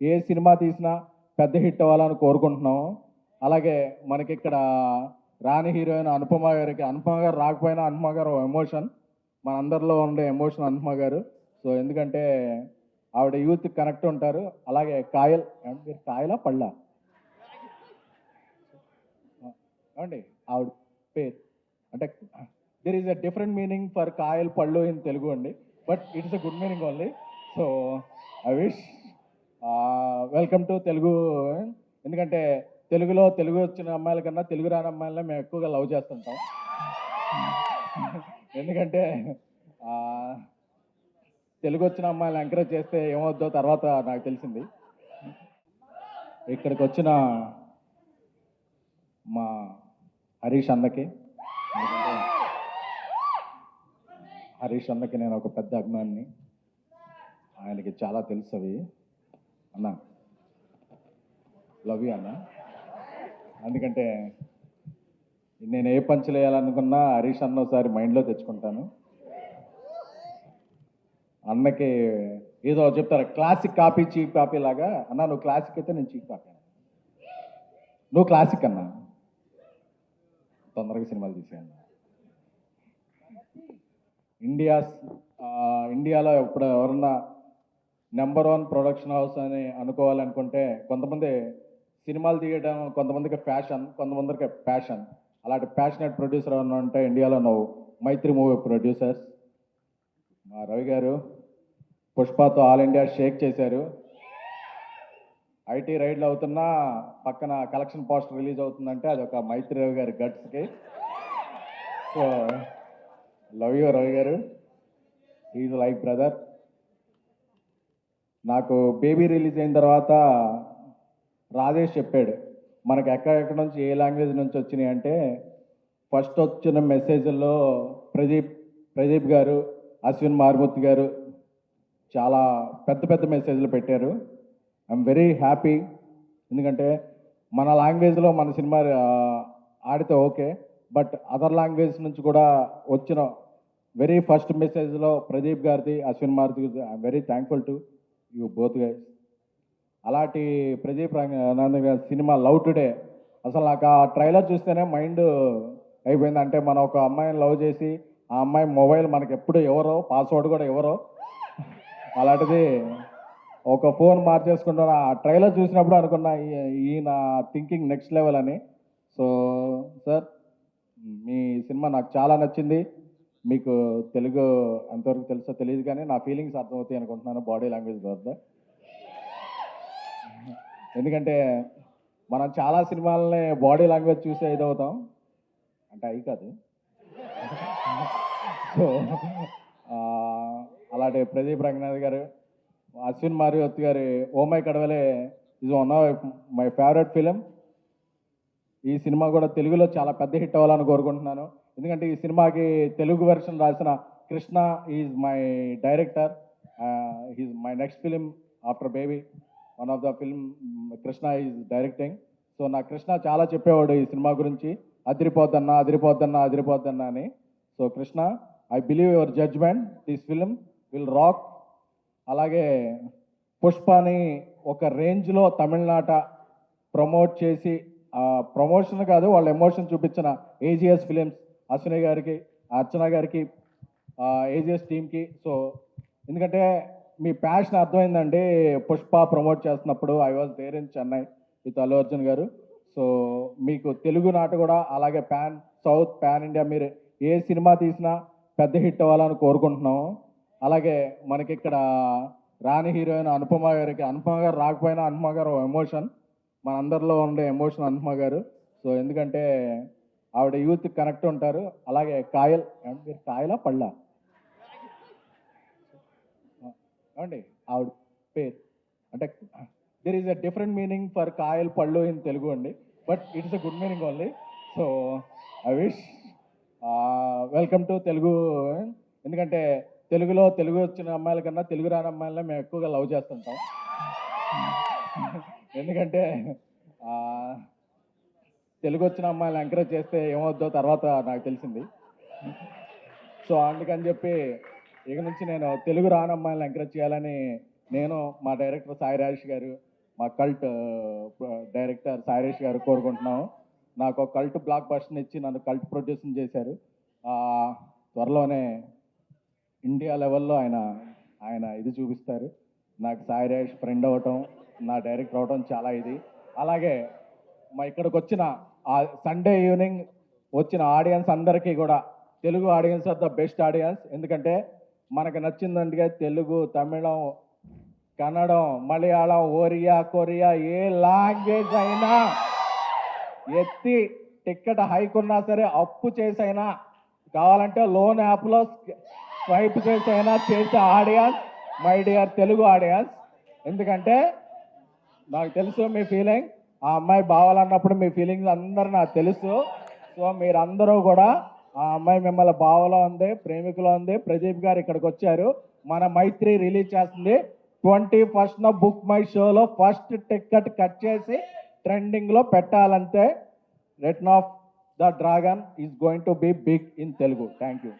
ఏ cinema తీసినా పెద్ద hit అవ్వాలని కోరుకుంటున్నాము. అలాగే మనకి ఇక్కడ రాణి హీరోయిన్ అనుపమ గారు రాకపోయినా అనుపమ గారు ఎమోషన్, మనందరిలో ఉండే ఎమోషన్ అనుపమ గారు. సో ఎందుకంటే ఆవిడ యూత్ కనెక్ట్ ఉంటారు. అలాగే కాయల్ ఏమండి మీరు కాయలా పళ్ళా ఏమండి ఆవిడ పేరు అంటే there is a different meaning for Kayal పళ్ళు ఇన్ తెలుగు అండి, but it's a good meaning only. So I wish welcome to Telugu. ఎందుకంటే తెలుగు వచ్చిన అమ్మాయిల కన్నా తెలుగు రాని అమ్మాయిలనే మేము ఎక్కువగా లవ్ చేస్తుంటాం. ఎందుకంటే ఆ, తెలుగు వచ్చిన అమ్మాయిలు ఎంకరేజ్ చేస్తే ఏమవుద్దో తర్వాత నాకు తెలిసింది. ఇక్కడికి వచ్చిన మా హరీష్ అన్నకి, ఎందుకంటే హరీష్ అన్నకి నేను ఒక పెద్ద అభిమానిని, ఆయనకి చాలా తెలుసు అవి. అన్న లవ్ యూ అన్న. ఎందుకంటే నేను ఏ పంచులు వేయాలనుకున్నా హరీష్ అన్న ఒకసారి మైండ్లో తెచ్చుకుంటాను. అన్నకి ఏదో చెప్తారు క్లాసిక్ కాపీ చీప్ కాపీ లాగా, అన్న నువ్వు క్లాసిక్ అయితే నేను చీప్ కాపీ, నువ్వు క్లాసిక్ అన్న తొందరగా సినిమాలు తీసేయన్న. ఇండియాలో ఇప్పుడు ఎవరన్నా నెంబర్ 1 ప్రొడక్షన్ హౌస్ అని అనుకోవాలనుకుంటే కొంతమంది సినిమాలు తీయడం, కొంతమందికి ఫ్యాషన్, కొంతమందికి ప్యాషన్. అలాంటి ప్యాషనెట్ ప్రొడ్యూసర్ ఎవరన్నా అంటే ఇండియాలో నువ్వు మైత్రి మూవీ ప్రొడ్యూసర్స్. మా రవి గారు పుష్పతో ఆల్ ఇండియా షేక్ చేశారు. ఐటీ రైడ్లు అవుతున్నా పక్కన కలెక్షన్ పోస్టర్ రిలీజ్ అవుతుందంటే అది ఒక మైత్రి రవి గారి గట్స్కి. సో లవ్ యూ రవి గారు, ఈజ్ లైక్ బ్రదర్. నాకు బేబీ రిలీజ్ అయిన తర్వాత రాజేష్ చెప్పాడు మనకు ఎక్కడెక్కడ నుంచి ఏ లాంగ్వేజ్ నుంచి వచ్చినాయి అంటే, ఫస్ట్ వచ్చిన మెసేజ్ల్లో ప్రదీప్ గారు, అశ్విన్ మారుమూర్తి గారు చాలా పెద్ద పెద్ద మెసేజ్లు పెట్టారు. I'm very happy. ఎందుకంటే మన లాంగ్వేజ్లో మన సినిమా ఆడితే ఓకే, బట్ అదర్ లాంగ్వేజ్ నుంచి కూడా వచ్చిన వెరీ ఫస్ట్ మెసేజ్లో ప్రదీప్ గారిది, Ashwin Maruthi I'm very thankful to you both guys. అలాంటి ప్రదీప్ రంగనాథన్ గారి సినిమా లవ్ టుడే అసలు నాకు ఆ ట్రైలర్ చూస్తేనే మైండ్ అయిపోయింది. అంటే మనం ఒక అమ్మాయిని లవ్ చేసి ఆ అమ్మాయి మొబైల్ మనకి ఎప్పుడు ఎవరో, పాస్వర్డ్ కూడా ఎవరో, అలాంటిది ఒక ఫోన్ మార్చేసుకుంటాను. ఆ ట్రైలర్ చూసినప్పుడు అనుకున్నా ఈయన థింకింగ్ నెక్స్ట్ లెవెల్ అని. సో సార్ మీ సినిమా నాకు చాలా నచ్చింది. మీకు తెలుగు ఎంతవరకు తెలుసో తెలియదు కానీ నా ఫీలింగ్స్ అర్థమవుతాయి అనుకుంటున్నాను బాడీ లాంగ్వేజ్ ద్వారా. ఎందుకంటే మనం చాలా సినిమాలని బాడీ లాంగ్వేజ్ చూసే ఇదవుతాం, అంటే అవి కాదు. సో అలాంటి ప్రదీప్ రంగనాథ్ గారు, అశ్విన్ మారుతి గారి oh my Kadavule is one of my favourite film. ఈ సినిమా కూడా తెలుగులో చాలా పెద్ద హిట్ అవ్వాలని కోరుకుంటున్నాను. ఎందుకంటే ఈ సినిమాకి తెలుగు వెర్షన్ రాసిన Krishna is my director. Is my next film after baby. One of the film Krishna is directing. So నా కృష్ణ చాలా చెప్పేవాడు ఈ సినిమా గురించి, అదిరిపోద్దన్నా అదిరిపోద్దన్నా అదిరిపోద్దన్నా అని. So Krishna, I believe your judgement, this film will rock. అలాగే పుష్పని ఒక రేంజ్లో తమిళనాట ప్రమోట్ చేసి, ప్రమోషన్ కాదు వాళ్ళ ఎమోషన్ చూపించిన ఏజిఎస్ ఫిలిమ్స్, అశ్విని గారికి, అర్చన గారికి, ఏజిఎస్ టీమ్కి. సో ఎందుకంటే మీ ప్యాషన్ అర్థమైందండి. పుష్ప ప్రమోట్ చేస్తున్నప్పుడు I was there in Chennai with Allu Arjun గారు. సో మీకు తెలుగు నాట కూడా అలాగే సౌత్ పాన్ ఇండియా మీరు ఏ సినిమా తీసినా పెద్ద హిట్ అవ్వాలని కోరుకుంటున్నాము. అలాగే మనకి ఇక్కడ రాణి హీరోయిన్ అనుపమ గారు రాకపోయినా అనుపమ గారు ఎమోషన్, మనందరిలో ఉండే ఎమోషన్ అనుపమ గారు. సో ఎందుకంటే ఆవిడ యూత్ కనెక్ట్ ఉంటారు. అలాగే కాయల్ ఏమండి మీరు కాయలా పళ్ళా ఏమండి ఆవిడ పేరు అంటే there is a different meaning for Kayal పళ్ళు ఇన్ తెలుగు అండి, but it's a good meaning only. So I wish welcome to Telugu. ఎందుకంటే తెలుగు వచ్చిన అమ్మాయిల కన్నా తెలుగు రాని అమ్మాయిలనే మేము ఎక్కువగా లవ్ చేస్తుంటాం. ఎందుకంటే ఆ, తెలుగు వచ్చిన అమ్మాయిలు ఎంకరేజ్ చేస్తే ఏమవుద్దో తర్వాత నాకు తెలిసింది. సో అందుకని చెప్పి ఇక నుంచి నేను తెలుగు రాని అమ్మాయిలను ఎంకరేజ్ చేయాలని నేను మా డైరెక్టర్ సాయి రాజేష్ గారు, మా కల్ట్ డైరెక్టర్ సాయి రాజేష్ గారు కోరుకుంటున్నాము. నాకు ఒక కల్ట్ బ్లాక్ బస్టర్ ఇచ్చి నన్ను కల్ట్ ప్రొడ్యూసింగ్ చేశారు. ఆ, త్వరలోనే ఇండియా లెవెల్లో ఆయన ఆయన ఇది చూపిస్తారు. నాకు సాయి రాజేష్ ఫ్రెండ్ అవ్వటం, నా డైరెక్టర్ అవ్వటం చాలా ఇది. అలాగే మా ఇక్కడికి వచ్చిన ఆ సండే ఈవినింగ్ వచ్చిన ఆడియన్స్ అందరికీ కూడా, Telugu audience are the best audience. ఎందుకంటే మనకు నచ్చిందంటే తెలుగు, తమిళం, కన్నడం, మలయాళం, ఒరియా, కొరియా ఏ లాంగ్వేజ్ అయినా ఎత్తి టికెట్ హైక్ ఉన్నా సరే అప్పు చేసైనా, కావాలంటే లోన్ యాప్లో స్వైప్ చేసైనా చేసే audience my dear Telugu audience. ఎందుకంటే నాకు తెలుసు మీ ఫీలింగ్, ఆ అమ్మాయి బావాలన్నప్పుడు మీ ఫీలింగ్స్ అందరూ నాకు తెలుసు. సో మీరందరూ కూడా ఆ అమ్మాయి మిమ్మల్ని బావలో ఉంది, ప్రేమికులో ఉంది. ప్రదీప్ గారు ఇక్కడికి వచ్చారు, మన మైత్రి రిలీజ్ చేస్తుంది 21st బుక్ మై షోలో ఫస్ట్ టికెట్ కట్ చేసి ట్రెండింగ్లో పెట్టాలంటే Return of the Dragon is going to be big in Telugu. Thank you.